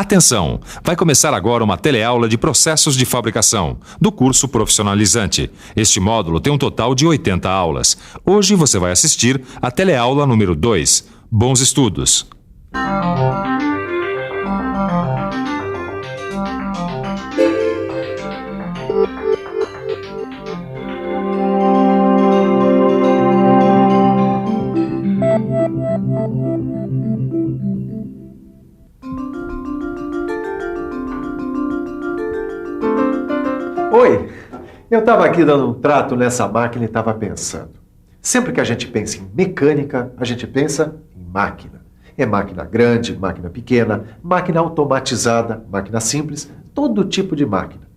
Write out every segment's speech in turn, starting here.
Atenção! Vai começar agora uma teleaula de processos de fabricação, do curso profissionalizante. Este módulo tem um total de 80 aulas. Hoje você vai assistir a teleaula número 2. Bons estudos! Oi, eu estava aqui dando um trato nessa máquina e estava pensando. Sempre que a gente pensa em mecânica, a gente pensa em máquina. É máquina grande, máquina pequena, máquina automatizada, máquina simples, todo tipo de máquina.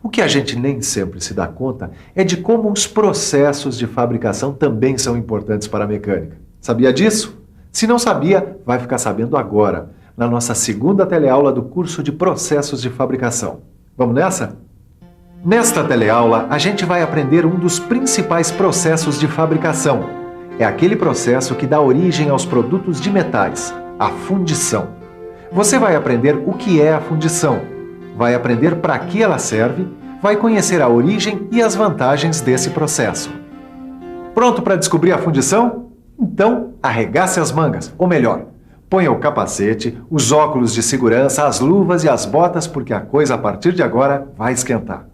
O que a gente nem sempre se dá conta é de como os processos de fabricação também são importantes para a mecânica. Sabia disso? Se não sabia, vai ficar sabendo agora, na nossa segunda teleaula do curso de processos de fabricação. Vamos nessa? Nesta teleaula, a gente vai aprender um dos principais processos de fabricação. É aquele processo que dá origem aos produtos de metais, a fundição. Você vai aprender o que é a fundição, vai aprender para que ela serve, vai conhecer a origem e as vantagens desse processo. Pronto para descobrir a fundição? Então, arregace as mangas, ou melhor, ponha o capacete, os óculos de segurança, as luvas e as botas, porque a coisa a partir de agora vai esquentar.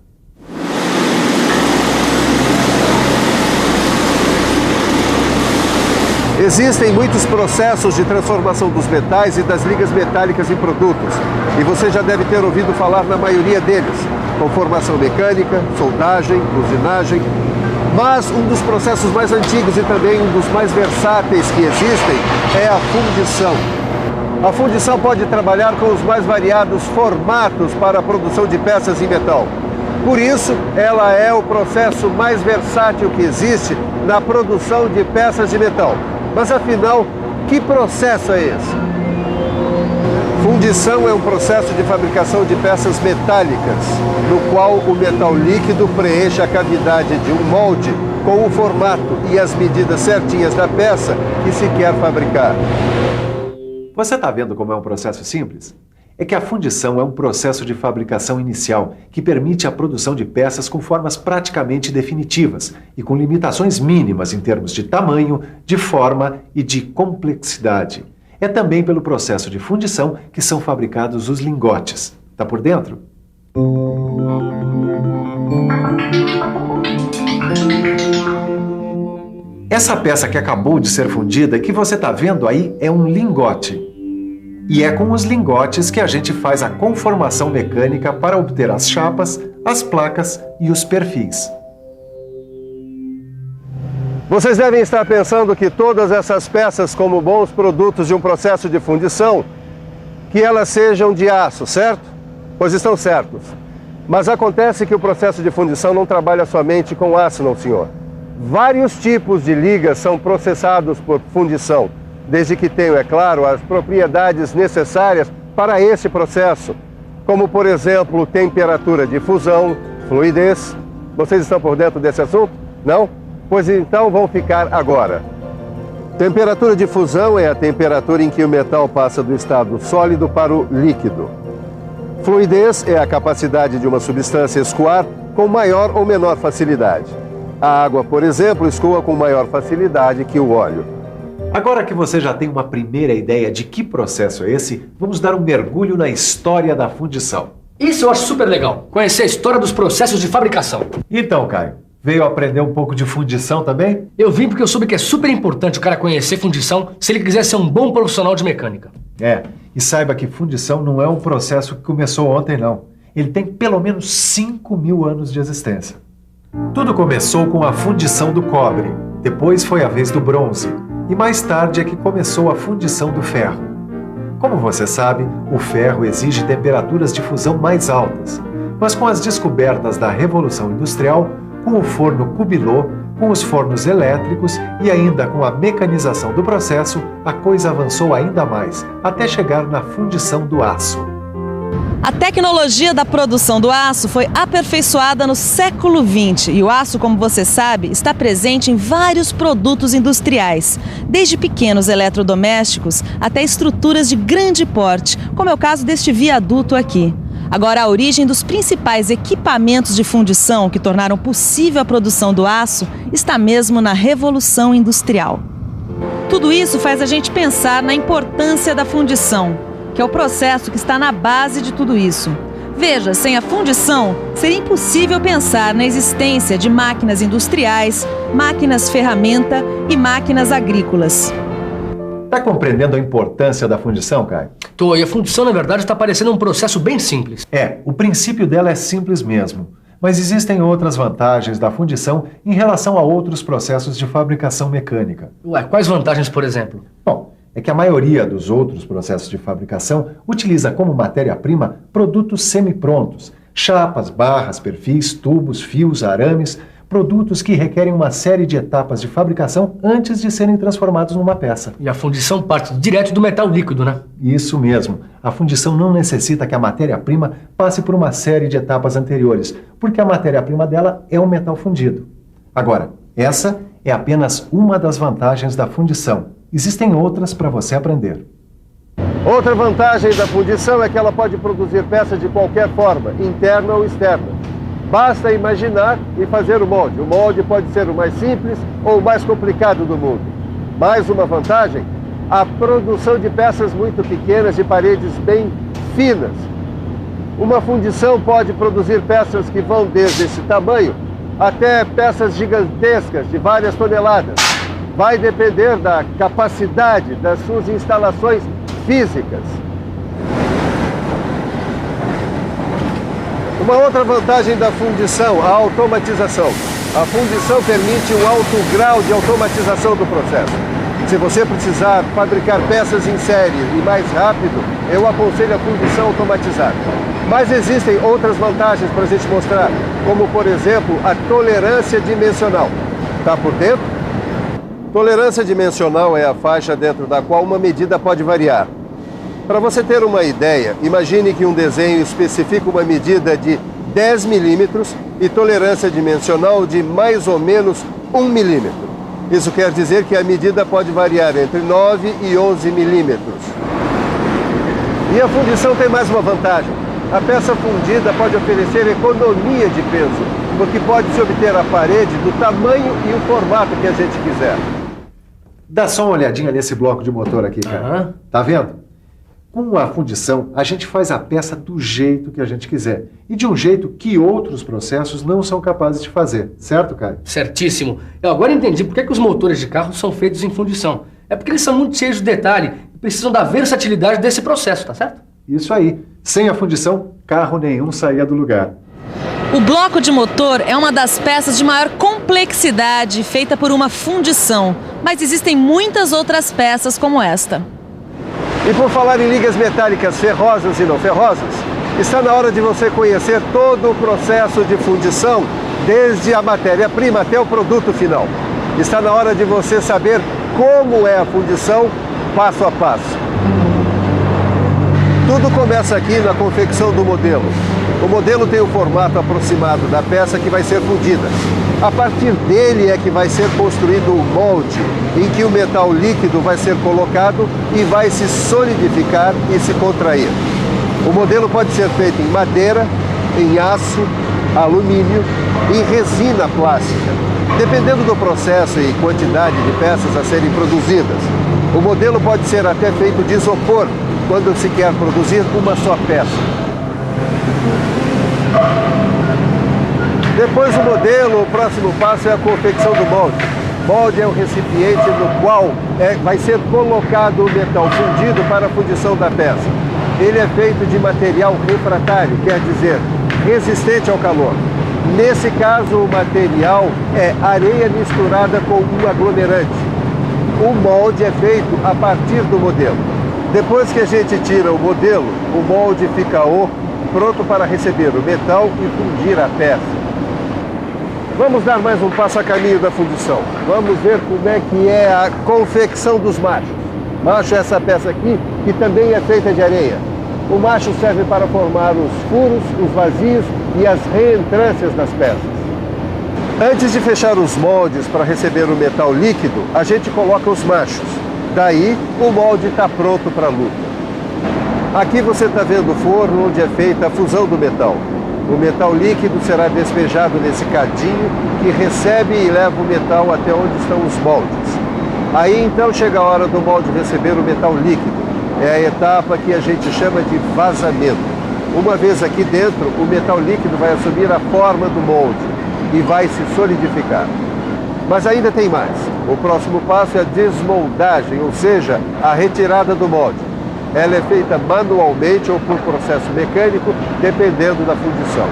Existem muitos processos de transformação dos metais e das ligas metálicas em produtos, e você já deve ter ouvido falar na maioria deles, conformação mecânica, soldagem, usinagem. Mas um dos processos mais antigos e também um dos mais versáteis que existem é a fundição. A fundição pode trabalhar com os mais variados formatos para a produção de peças em metal. Por isso, ela é o processo mais versátil que existe na produção de peças de metal. Mas afinal, que processo é esse? Fundição é um processo de fabricação de peças metálicas, no qual o metal líquido preenche a cavidade de um molde com o formato e as medidas certinhas da peça que se quer fabricar. Você está vendo como é um processo simples? É que a fundição é um processo de fabricação inicial que permite a produção de peças com formas praticamente definitivas e com limitações mínimas em termos de tamanho, de forma e de complexidade. É também pelo processo de fundição que são fabricados os lingotes. Tá por dentro? Essa peça que acabou de ser fundida, que você está vendo aí, é um lingote. E é com os lingotes que a gente faz a conformação mecânica para obter as chapas, as placas e os perfis. Vocês devem estar pensando que todas essas peças, como bons produtos de um processo de fundição, que elas sejam de aço, certo? Pois estão certos. Mas acontece que o processo de fundição não trabalha somente com aço, não, senhor. Vários tipos de ligas são processados por fundição, desde que tenham, é claro, as propriedades necessárias para esse processo, como, por exemplo, temperatura de fusão, fluidez. Vocês estão por dentro desse assunto? Não? Pois então vão ficar agora. Temperatura de fusão é a temperatura em que o metal passa do estado sólido para o líquido. Fluidez é a capacidade de uma substância escoar com maior ou menor facilidade. A água, por exemplo, escoa com maior facilidade que o óleo. Agora que você já tem uma primeira ideia de que processo é esse, vamos dar um mergulho na história da fundição. Isso eu acho super legal, conhecer a história dos processos de fabricação. Então, Caio, veio aprender um pouco de fundição também? Eu vim porque eu soube que é super importante o cara conhecer fundição se ele quiser ser um bom profissional de mecânica. E saiba que fundição não é um processo que começou ontem, não. Ele tem pelo menos 5.000 anos de existência. Tudo começou com a fundição do cobre, depois foi a vez do bronze, e mais tarde é que começou a fundição do ferro. Como você sabe, o ferro exige temperaturas de fusão mais altas, mas com as descobertas da Revolução Industrial, com o forno Cubilot, com os fornos elétricos e ainda com a mecanização do processo, a coisa avançou ainda mais, até chegar na fundição do aço. A tecnologia da produção do aço foi aperfeiçoada no século XX e o aço, como você sabe, está presente em vários produtos industriais, desde pequenos eletrodomésticos até estruturas de grande porte, como é o caso deste viaduto aqui. Agora, a origem dos principais equipamentos de fundição que tornaram possível a produção do aço está mesmo na Revolução Industrial. Tudo isso faz a gente pensar na importância da fundição, que é o processo que está na base de tudo isso. Veja, sem a fundição, seria impossível pensar na existência de máquinas industriais, máquinas ferramenta e máquinas agrícolas. Está compreendendo a importância da fundição, Caio? Tô, e a fundição, na verdade, está parecendo um processo bem simples. O princípio dela é simples mesmo. Mas existem outras vantagens da fundição em relação a outros processos de fabricação mecânica. Ué, quais vantagens, por exemplo? Bom, é que a maioria dos outros processos de fabricação utiliza como matéria-prima produtos semi-prontos, chapas, barras, perfis, tubos, fios, arames, produtos que requerem uma série de etapas de fabricação antes de serem transformados numa peça. E a fundição parte direto do metal líquido, né? Isso mesmo. A fundição não necessita que a matéria-prima passe por uma série de etapas anteriores, porque a matéria-prima dela é o metal fundido. Agora, essa é apenas uma das vantagens da fundição. Existem outras para você aprender. Outra vantagem da fundição é que ela pode produzir peças de qualquer forma, interna ou externa. Basta imaginar e fazer o molde. O molde pode ser o mais simples ou o mais complicado do mundo. Mais uma vantagem, a produção de peças muito pequenas de paredes bem finas. Uma fundição pode produzir peças que vão desde esse tamanho até peças gigantescas de várias toneladas. Vai depender da capacidade das suas instalações físicas. Uma outra vantagem da fundição, a automatização. A fundição permite um alto grau de automatização do processo. Se você precisar fabricar peças em série e mais rápido, eu aconselho a fundição automatizada. Mas existem outras vantagens para a gente mostrar, como por exemplo a tolerância dimensional. Está por dentro? Tolerância dimensional é a faixa dentro da qual uma medida pode variar. Para você ter uma ideia, imagine que um desenho especifica uma medida de 10 milímetros e tolerância dimensional de mais ou menos 1 milímetro. Isso quer dizer que a medida pode variar entre 9 e 11 milímetros. E a fundição tem mais uma vantagem. A peça fundida pode oferecer economia de peso, porque pode-se obter a parede do tamanho e o formato que a gente quiser. Dá só uma olhadinha nesse bloco de motor aqui, cara. Tá vendo? Com a fundição, a gente faz a peça do jeito que a gente quiser. E de um jeito que outros processos não são capazes de fazer. Certo, Caio? Certíssimo. Eu agora entendi por que os motores de carro são feitos em fundição. É porque eles são muito cheios de detalhe e precisam da versatilidade desse processo, tá certo? Isso aí. Sem a fundição, carro nenhum saía do lugar. O bloco de motor é uma das peças de maior complexidade feita por uma fundição, mas existem muitas outras peças como esta. E por falar em ligas metálicas ferrosas e não ferrosas, está na hora de você conhecer todo o processo de fundição, desde a matéria-prima até o produto final. Está na hora de você saber como é a fundição, passo a passo. Tudo começa aqui na confecção do modelo. O modelo tem o formato aproximado da peça que vai ser fundida. A partir dele é que vai ser construído o molde, em que o metal líquido vai ser colocado e vai se solidificar e se contrair. O modelo pode ser feito em madeira, em aço, alumínio e resina plástica. Dependendo do processo e quantidade de peças a serem produzidas, o modelo pode ser até feito de isopor, quando se quer produzir uma só peça. Depois do modelo, o próximo passo é a confecção do molde. Molde é o recipiente no qual vai ser colocado o metal fundido para a fundição da peça. Ele é feito de material refratário, quer dizer, resistente ao calor. Nesse caso, o material é areia misturada com um aglomerante. O molde é feito a partir do modelo. Depois que a gente tira o modelo, o molde fica oco, pronto para receber o metal e fundir a peça. Vamos dar mais um passo a caminho da fundição. Vamos ver como é que é a confecção dos machos. Macho é essa peça aqui, que também é feita de areia. O macho serve para formar os furos, os vazios e as reentrâncias das peças. Antes de fechar os moldes para receber o metal líquido, a gente coloca os machos. Daí, o molde está pronto para a luta. Aqui você está vendo o forno onde é feita a fusão do metal. O metal líquido será despejado nesse cadinho que recebe e leva o metal até onde estão os moldes. Aí então chega a hora do molde receber o metal líquido. É a etapa que a gente chama de vazamento. Uma vez aqui dentro, o metal líquido vai assumir a forma do molde e vai se solidificar. Mas ainda tem mais. O próximo passo é a desmoldagem, ou seja, a retirada do molde. Ela é feita manualmente ou por processo mecânico, dependendo da fundição.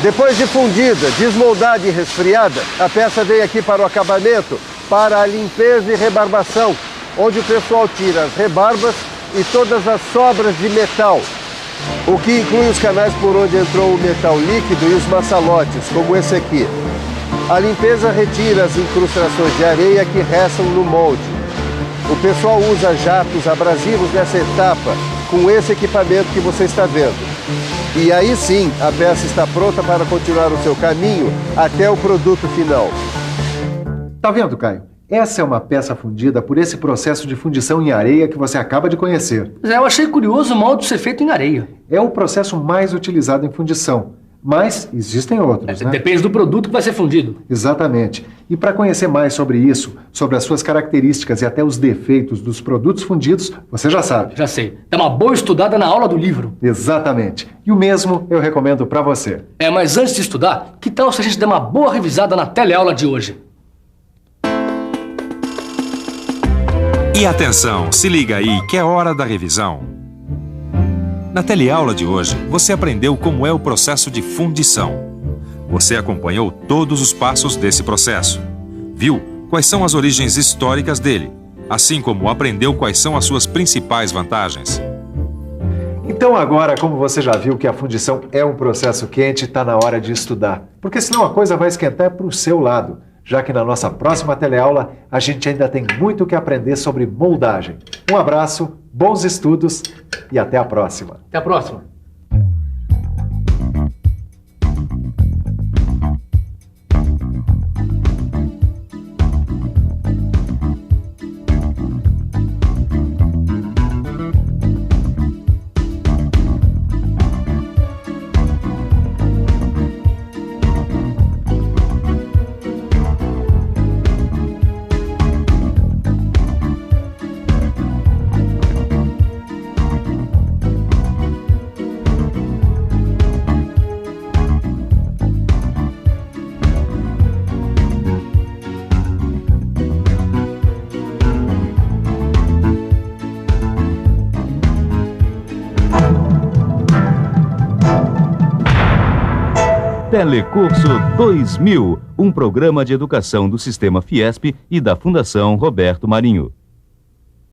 Depois de fundida, desmoldada e resfriada, a peça vem aqui para o acabamento, para a limpeza e rebarbação, onde o pessoal tira as rebarbas e todas as sobras de metal, o que inclui os canais por onde entrou o metal líquido e os maçalotes, como esse aqui. A limpeza retira as incrustações de areia que restam no molde. O pessoal usa jatos abrasivos nessa etapa, com esse equipamento que você está vendo. E aí sim, a peça está pronta para continuar o seu caminho até o produto final. Tá vendo, Caio? Essa é uma peça fundida por esse processo de fundição em areia que você acaba de conhecer. Eu achei curioso o molde ser feito em areia. É o processo mais utilizado em fundição, mas existem outros, né? Depende do produto que vai ser fundido. Exatamente. E para conhecer mais sobre isso, sobre as suas características e até os defeitos dos produtos fundidos, você já sabe. Já sei. Dá uma boa estudada na aula do livro. Exatamente. E o mesmo eu recomendo para você. Mas antes de estudar, que tal se a gente der uma boa revisada na teleaula de hoje? E atenção, se liga aí que é hora da revisão. Na teleaula de hoje, você aprendeu como é o processo de fundição. Você acompanhou todos os passos desse processo. Viu quais são as origens históricas dele, assim como aprendeu quais são as suas principais vantagens. Então agora, como você já viu que a fundição é um processo quente, está na hora de estudar. Porque senão a coisa vai esquentar para o seu lado, já que na nossa próxima teleaula a gente ainda tem muito que aprender sobre moldagem. Um abraço, bons estudos e até a próxima. Até a próxima. Telecurso 2000, um programa de educação do Sistema Fiesp e da Fundação Roberto Marinho.